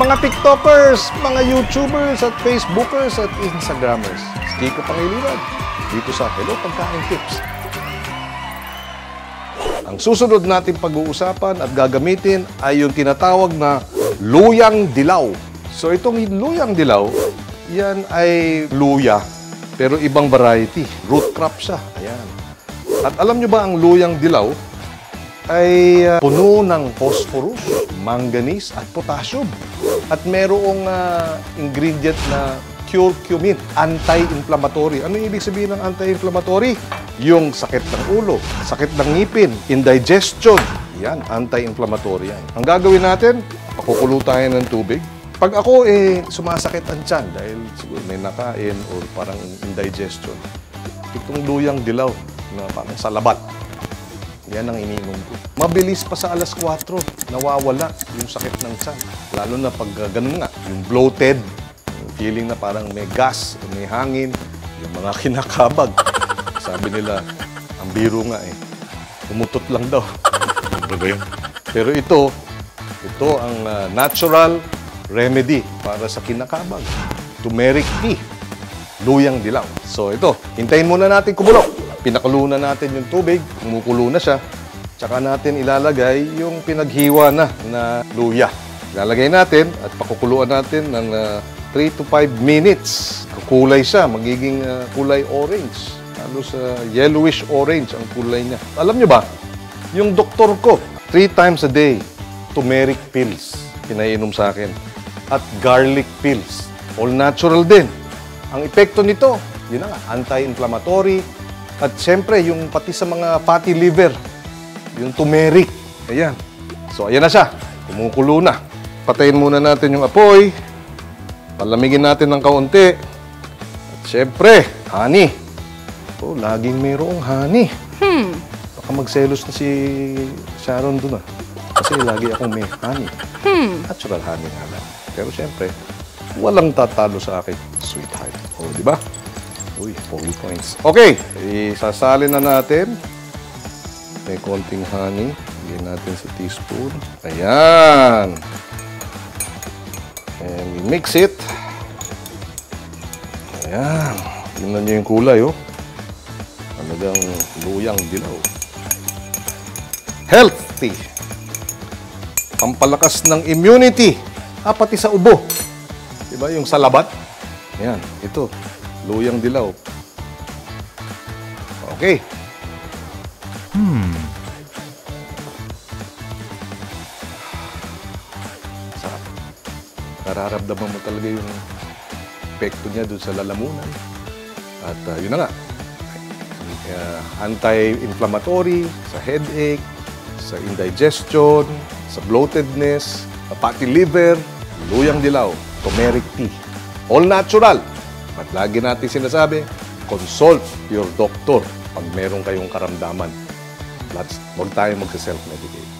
Mga TikTokers, mga YouTubers at Facebookers at Instagrammers. Kiko Pangilinan, dito sa Hello Pagkain Tips. Ang susunod natin pag-uusapan at gagamitin ay yung tinatawag na luyang dilaw. So itong luyang dilaw, yan ay luya, pero ibang variety. Root crop siya. Ayan. At alam nyo ba ang luyang dilaw ay puno ng phosphorus, manganese at potassium. At merong ingredient na curcumin, anti-inflammatory. Ano ibig sabihin ng anti-inflammatory? Yung sakit ng ulo, sakit ng ngipin, indigestion. Yan, anti-inflammatory yan. Ang gagawin natin, pakukulo tayo ng tubig. Pag ako sumasakit ang tiyan dahil siguro may nakain or parang indigestion, itong luyang dilaw na parang salabat. Yan ang iniinom ko. Mabilis pa sa alas 4, nawawala yung sakit ng tiyan. Lalo na pag ganun nga, yung bloated, yung feeling na parang may gas, may hangin, yung mga kinakabag. Sabi nila, ang biro nga umutot lang daw. Ano ba yun? Pero ito ang natural remedy para sa kinakabag. Turmeric tea, luyang dilaw. So ito, hintayin muna natin kumulo. Pinakulo na natin yung tubig, kumukulo na siya. Tsaka natin ilalagay yung pinaghiwa na luya. Ilalagay natin at pakukuluan natin ng 3 to 5 minutes. Kukulay siya, magiging kulay orange. Halos yellowish orange ang kulay niya. Alam nyo ba, yung doktor ko, 3 times a day, turmeric pills, pinainom sa akin. At garlic pills. All natural din. Ang epekto nito, yun na nga, anti-inflammatory. At siyempre, yung pati sa mga fatty liver, yung turmeric. Ayan. So, ayan na siya. Kumukulo na. Patayin muna natin yung apoy. Palamigin natin ng kaunti. At siyempre, honey. Oh, laging mayroong honey. Baka magselos na si Sharon doon Kasi lagi akong may honey. Natural honey nga lang. Pero siyempre, walang tatalo sa akin. Sweetheart. O, di ba? Uy, 40 points. Okay, isasalin na natin. May konting honey. Bigyan natin sa teaspoon. Ayan. And we mix it. Ayan. Tingnan nyo yung kulay, oh. Talagang luyang dilaw. Healthy. Pampalakas ng immunity. Pati sa ubo. Diba yung salabat? Ayan, ito. Luyang dilaw. Okay. Sarap. Nararamdaman mo talaga yung epekto niya doon sa lalamunan. At yun na nga. Anti-inflammatory, sa headache, sa indigestion, sa bloatedness, sa fatty liver, luyang dilaw, turmeric tea. All natural. At lagi natin sinasabi, consult your doctor pag meron kayong karamdaman. Huwag tayo magsa-self-medicate.